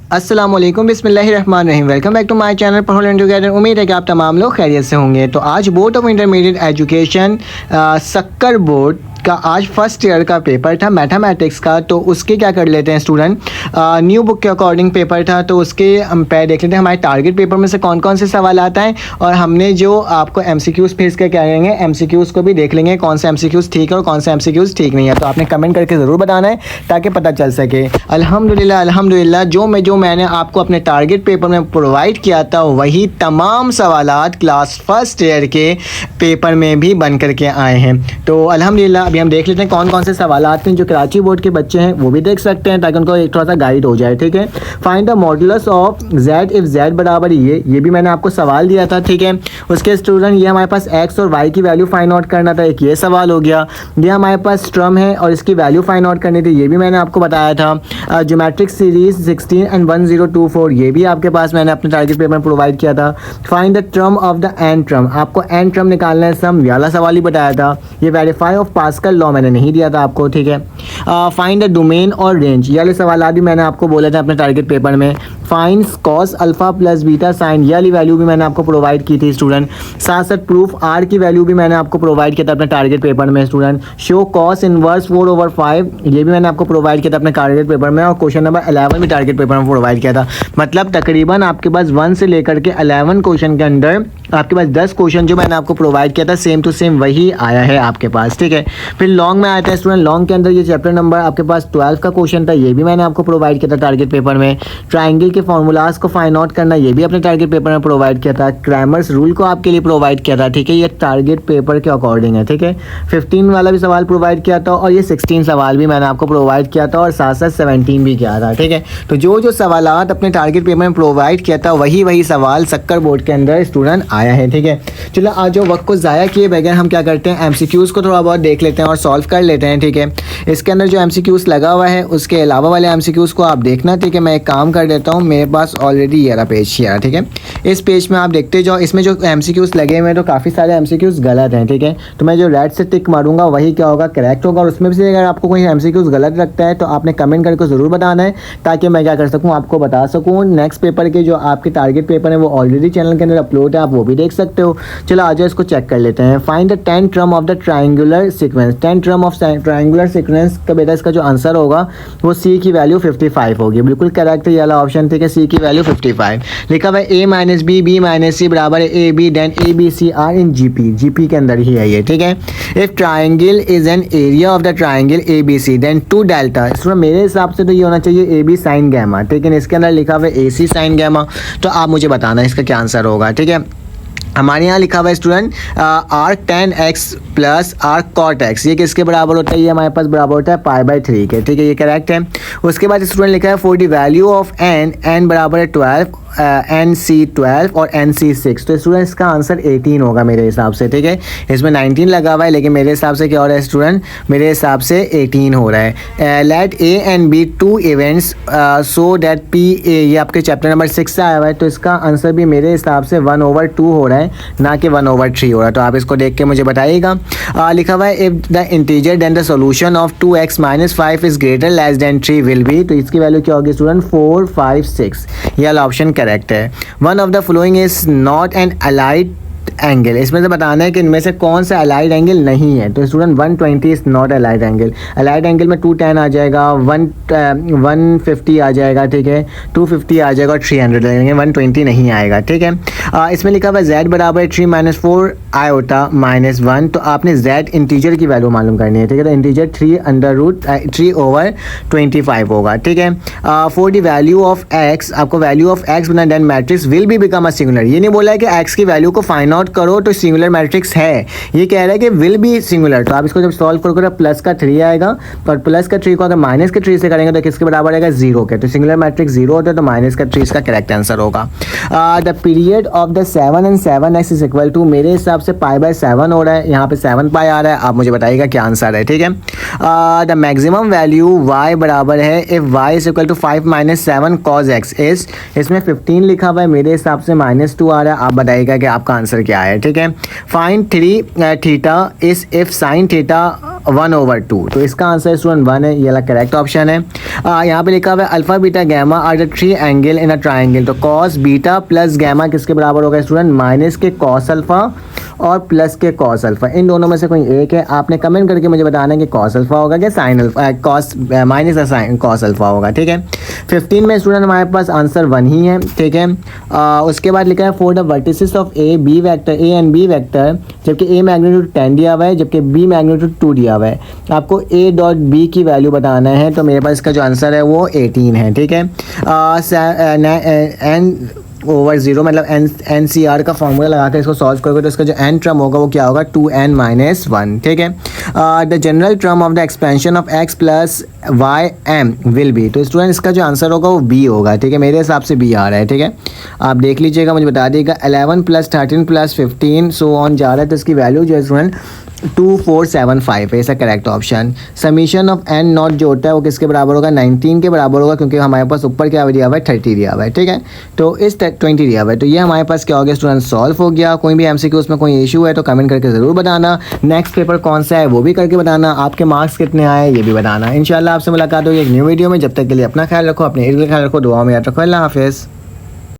अस्सलाम वालेकुम, बिस्मिल्लाहिर्रहमानिर्रहीम। Welcome back to my channel पढ़ो लर्न टुगेदर। उम्मीद है कि आप तमाम लोग खैरियत से होंगे। तो आज board of intermediate education Sukkur board का आज फर्स्ट ईयर का पेपर था मैथमेटिक्स का। तो उसके क्या कर लेते हैं स्टूडेंट, न्यू बुक के अकॉर्डिंग पेपर था, तो उसके हम पहले देख लेते हैं हमारे टारगेट पेपर में से कौन कौन से सवाल आता है। और हमने जो आपको एमसीक्यूज़ फिर इसके क्या करेंगे, एमसीक्यूज़ को भी देख लेंगे कौन से एमसीक्यूज़ ठीक है और कौन से एमसीक्यूज़ ठीक नहीं है। तो आपने कमेंट करके ज़रूर बताना है ताकि पता चल सके। अल्हम्दुलिल्लाह जो मैंने आपको अपने टारगेट पेपर में प्रोवाइड किया था वही तमाम सवालात क्लास फर्स्ट ईयर के पेपर में भी बन करके आए हैं। तो अल्हम्दुलिल्लाह अभी हम देख लेते हैं कौन कौन से सवालात हैं जो कराची बोर्ड के बच्चे हैं वो भी देख सकते हैं ताकि उनको एक थोड़ा सा गाइड हो जाए। ठीक है, find the modulus of z if z बराबर ये भी मैंने आपको सवाल दिया था। ठीक है, उसके स्टूडेंट ये हमारे पास x और y की वैल्यू फाइंड आउट करना था, एक ये सवाल हो गया। ये हमारे पास स्ट्रम है और इसकी वैल्यू फाइंड आउट करनी थी, ये भी मैंने आपको बताया था। ज्योमेट्रिक सीरीज 16 एंड 1024 ये भी आपके पास मैंने अपने टारगेट पेपर में प्रोवाइड किया था। Find the term of the n term, आपको एन टर्म निकालना है, सम वाला सवाल ही बताया था। ये वेरीफाई ऑफ पास्कल लॉ मैंने नहीं दिया था आपको। ठीक है, फाइंड द डोमेन और रेंज, ये वाले सवाल भी मैंने आपको बोले थे अपने टारगेट पेपर में। Find cos alpha plus beta sine, ये वाली वैल्यू भी मैंने आपको प्रोवाइड की थी स्टूडेंट। साथ साथ प्रूफ आर की वैल्यू भी मैंने आपको प्रोवाइड किया था अपने टारगेट पेपर में स्टूडेंट। शो कॉस इनवर्स 4/5 ये भी मैंने आपको प्रोवाइड किया था अपने टारगेट पेपर में। और क्वेश्चन नंबर 11 भी टारगेट पेपर में प्रोवाइड किया था। मतलब तकरीबन आपके पास 1 से लेकर के 11 क्वेश्चन के अंदर आपके पास 10 क्वेश्चन जो मैंने आपको प्रोवाइड किया था सेम टू सेम वही आया है आपके पास। ठीक है, फिर लॉन्ग में आया था स्टूडेंट। लॉन्ग के अंदर ये चैप्टर नंबर आपके पास 12 का क्वेश्चन था, ये भी मैंने आपको प्रोवाइड किया था टारगेट पेपर में। ट्राइंगल के फॉर्मूलाज को फाइंड आउट करना ये भी अपने टारगेट पेपर में प्रोवाइड किया था। क्रैमर्स रूल को आपके लिए प्रोवाइड किया था। ठीक है, ये टारगेट पेपर के अकॉर्डिंग है। ठीक है, 15 वाला भी सवाल प्रोवाइड किया था और ये 16 सवाल भी मैंने आपको प्रोवाइड किया था और साथ साथ 17 भी किया था। ठीक है, तो जो सवालात अपने टारगेट पेपर में प्रोवाइड किया था वही सवाल सक्कर बोर्ड के अंदर स्टूडेंट आया है। ठीक है, चलो आज जो वक्त को ज़ाया किए बगैर हम क्या करते हैं, एमसीक्यूज़ को थोड़ा बहुत देख लेते हैं और सॉल्व कर लेते हैं। ठीक है, इसके अंदर जो एमसीक्यूज़ लगा हुआ है उसके अलावा वाले एमसीक्यूज़ को आप देखना। ठीक है, मैं एक काम कर देता हूँ, मेरे पास ऑलरेडी ये रहा पेज है। ठीक है, इस पेज में आप देखते जाओ, इसमें जो एमसीक्यूज़ लगे हुए हैं तो काफ़ी सारे एमसीक्यूज़ गलत हैं। ठीक है, तो मैं जो रेड से टिक मारूंगा वही क्या होगा, करेक्ट होगा। और उसमें से अगर आपको कोई एमसीक्यूज़ गलत लगता है तो आपने कमेंट करके ज़रूर बताना है ताकि मैं क्या कर सकूँ, आपको बता सकूँ। नेक्स्ट पेपर के जो आपके टारगेट पेपर है वो ऑलरेडी चैनल के अंदर अपलोड है, आप वो भी देख सकते हो। चलो आज इसको चेक कर लेते हैं। Find the 10 term of the triangular sequence, 10 term of triangular sequence का बेटा इसका जो आंसर होगा वो सी की वैल्यू 55 होगी। बिल्कुल करेक्ट है ये वाला ऑप्शन। ठीक है, सी की वैल्यू 55 लिखा हुआ है। a minus B B minus C बराबर है A B, then A B C are in GP के अंदर ही है ये। ठीक है, if triangle is an area of the triangle A B C then 2 delta, इसमें मेरे हिसाब से तो ये होना चाहिए ए बी साइन गैमा। ठीक है, इसके अंदर लिखा हुआ है ए सी साइन गैमा। तो आप मुझे बताना इसका क्या आंसर होगा। ठीक है, हमारे यहाँ लिखा हुआ है student r tan x plus r cot x, ये किसके बराबर होता है, ये हमारे पास बराबर होता है π/3 के। ठीक है, ये करेक्ट है। उसके बाद स्टूडेंट लिखा है for the value of n बराबर है 12 NC 12 और NC 6, तो स्टूडेंट इसका आंसर 18 होगा मेरे हिसाब से। ठीक है, इसमें 19 लगा हुआ है लेकिन मेरे हिसाब से क्या हो रहा है स्टूडेंट, मेरे हिसाब से 18 हो रहा है। Let A and B 2 events so that PA, ये आपके चैप्टर नंबर 6 से आया हुआ है, तो इसका आंसर भी मेरे हिसाब से 1/2 हो रहा है, ना कि 1/3 हो रहा है। तो आप इसको देख के मुझे बताइएगा। लिखा हुआ है if the integer then the solution of 2x minus 5 is greater less than 3 will be, तो इसकी वैल्यू क्या होगी स्टूडेंट 4 5 6, ये वाला ऑप्शन करेक्ट है। One of the following is not an allied angle, इसमें से बताना है कि इनमें से कौन सा अलाइड एंगल नहीं है। तो student 120 is not allied angle. Allied angle में 210 आ जाएगा, 150 आ जाएगा। ठीक है, 250 आ जाएगा और 300 लगेंगे, 120 नहीं आएगा। ठीक है, इसमें लिखा हुआ z बराबर है 3 - 4 आयोटा -1, तो आपने z इंटीजर की वैल्यू मालूम करनी है। ठीक है, तो इंटीजर 3/3/25 होगा। ठीक है, for the value of x, आपको वैल्यू ऑफ x बना then matrix will be become a singular, ये नहीं बोला है कि x की वैल्यू को फाइंड आउट करो तो सिंगुलर मैट्रिक्स है, ये कह रहा है कि विल बी सिंगुलर। तो आप इसको जब सॉल्व करोगे प्लस का 3 आएगा और प्लस का 3 को अगर माइनस के 3 से करेंगे तो किसके बराबर आएगा 0 के, तो सिंगुलर मैट्रिक्स 0 होता है तो माइनस का 3 इसका करेक्ट आंसर होगा। The period of the 7 and 7x is equal to, मेरे हिसाब से π/7 हो रहा है, यहाँ पे 7 पाई आ रहा है, आप मुझे बताइएगा क्या आंसर है। ठीक है, द मैक्सिमम वैल्यू y बराबर है if y is equal to 5 - 7 cos x is, इसमें 15 लिखा हुआ है, मेरे हिसाब से -2 आ रहा है, आप बताइएगा कि आपका आंसर क्या है। ठीक है, find 3 theta is if sine theta 1/2। तो इसका आंसर स्टूडेंट 1 है, ये वाला करेक्ट ऑप्शन है। यहाँ पे लिखा हुआ है alpha beta gamma are the 3 angle in a triangle. तो कॉस बीटा प्लस गैमा किसके बराबर होगा स्टूडेंट? माइनस के कॉस अल्फा और प्लस के कॉस अल्फा, इन दोनों में से कोई एक है। आपने कमेंट करके मुझे बताना है कि कॉस अल्फा होगा कि sine alpha, cos minus sine cos alpha होगा, ठीक है। 15 में स्टूडेंट हमारे पास आंसर 1 ही है, ठीक है। उसके बाद लिखा है for the vertices of a b vector, a and b vector, जबकि ए मैग्नीट्यूड 10 दिया हुआ है जबकि बी मैग्नीट्यूड 2 दिया हुआ है। आपको ए डॉट बी की वैल्यू बताना है, तो मेरे पास इसका जो आंसर है वो 18 है, ठीक है। n/0 मतलब NCR का फॉर्मूला लगा कर इसको सॉल्व करोगे तो इसका जो n टर्म होगा वो क्या होगा? 2n-1, ठीक है। The general term of the expansion of x plus y m will be. तो स्टूडेंट इसका जो आंसर होगा वो b होगा, ठीक है। मेरे हिसाब से b आ रहा है, ठीक है। आप देख लीजिएगा, मुझे बता दीजिएगा। 11 + 13 + 15 सो ऑन जा रहा है, तो इसकी वैल्यू जो है स्टूडेंट 2475 है, ऐसा correct option. Summation of n not जो होता है वो किसके बराबर होगा? 19 के बराबर होगा, क्योंकि हमारे पास ऊपर क्या दिया हुआ है? 30 दिया हुआ है, ठीक है। तो इस 20 दिया हुआ है, तो ये हमारे पास क्या हो गया स्टूडेंट? सॉल्व हो गया। कोई भी MCQ उसमें कोई इशू है तो कमेंट करके ज़रूर बताना। नेक्स्ट पेपर कौन सा है वो भी करके बताना। आपके मार्क्स कितने आए ये भी बताना। इंशाल्लाह आपसे मुलाकात होगी एक न्यू वीडियो में। जब तक के लिए अपना ख्याल रखो, अपने इर्द गिर्द ख्याल रखो, दुआ में याद रखो। अल्लाह हाफिज़।